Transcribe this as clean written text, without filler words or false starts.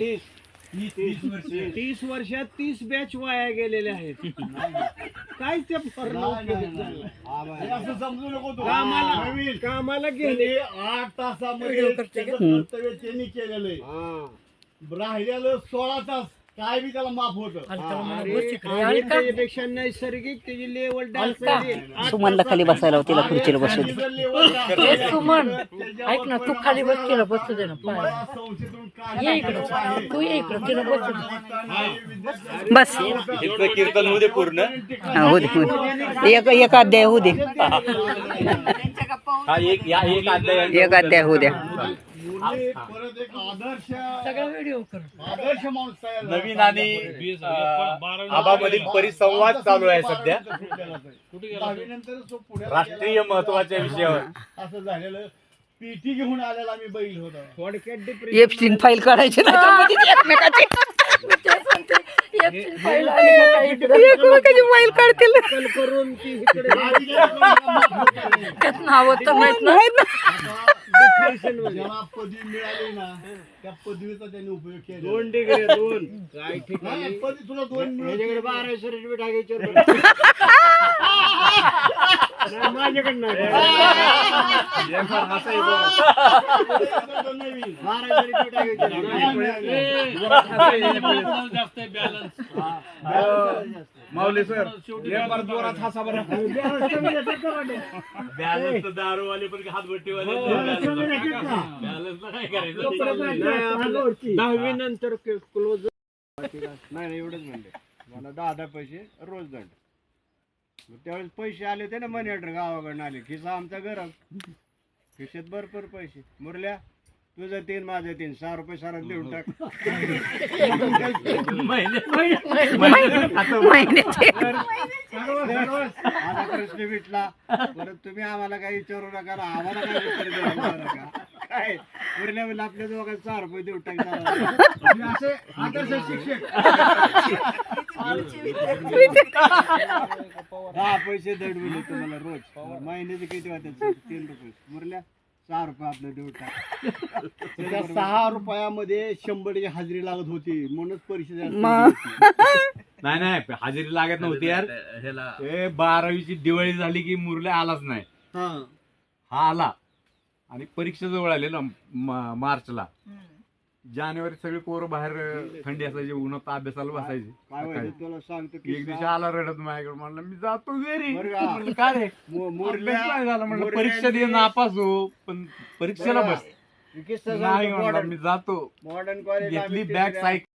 30 वर्षात 30 बॅच वाया गेलेले आहेत. काय ते असं समजू नको तू. कामाला गेले 8 तासामध्ये त्याचं कर्तव्य त्यांनी केलेलं आहे. राहिलेलं 16 तास काय बी त्याला माफ होत. त्याच्यापेक्षा नैसर्गिक त्याची लेवल सुमनला खाली बसायला तिला खुर्चीला बसू दे. सुमन ऐक ना, तू खाली बस, तिला बसू दे ना. ये इकडं, तू ये इकडं, तिला बसू दे. बस कीर्तन होऊ दे पूर्ण. होऊ दे एक अध्याय होऊ दे. एक अध्याय एक अध्याय होऊ द्या. परत एक सगळा व्हिडिओ कर. आदर्श माणूस तयार झाला. नवीन आणि आबामधील परिसंवाद चालू आहे सध्या 10वी नंतर तो पुढे राष्ट्रीय महत्वाच्या विषयावर. असं झालेलं पीटी घेऊन आलेला मी बैल होता. थोडक्यात एप्स्टीन फाईल काढायची नाही एकमेकाची फाईल काढतील. करून ती इकडे त्यात नावं तर माहित नाही. ज्याला पदवी मिळाली ना त्या पदवीचा त्यांनी उपयोग केला. 2 डिग्री 2 काय ठिकाणी नाही, पदवी तुला 2 माझ्याकडे 12 सर्टिफिकेट आहे माझ्याकडे नाही. 12 सर्टिफिकेट माऊली सर जोरात हसा बरं. बॅलन्स दारूवाले पण हातभट्टीवाले काय करायचं. 10वी नंतर क्लोज नाही एवढंच म्हणले मला 10 पैसे रोज दंड. त्यावेळेस पैसे आले होते ना मनी ऑर्डर गावाकडून आले. खिसा आमचा गरम खिशात भरपूर पैसे. मुरल्या तुझं 3 माझं 3 6 रुपये सारा देऊन टाक. माझा प्रश्न भेटला. परत तुम्ही आम्हाला काही विचारू नका, आम्हाला काही उत्तर देऊ नका. काय मुरल्या म्हणजे आपल्या दोघांना 6 रुपये देऊन टाकतात. असे आदर्श शिक्षक 10 पैसे दंड मिळले तुम्हाला रोज. महिन्याचे किती वाटत 3 रुपये. मुरल्या 6 रुपये आपलं देऊन टाक. 6 रुपयामध्ये 100ची हजेरी लागत होती म्हणूनच परीक्षा नाही हजेरी लागत नव्हती यार. 12वीची दिवाळी झाली की मुरल्या आलाच नाही. हा आला आणि परीक्षा जवळ आले ना मार्चला. जानेवारी सगळी पोरं बाहेर थंडी असायची, उन्हात अभ्यासाला बसायची. तुला सांगतो एक दिवशी आला रडत माझ्याकडे, म्हणलं मी जातो घरी. म्हणलं काय रे काय झालं. म्हणलं परीक्षा दे नापास हो पण परीक्षेला बस. नाही म्हणलं मी जातो. मॉडर्न कॉलेज घेतली बॅग सायकल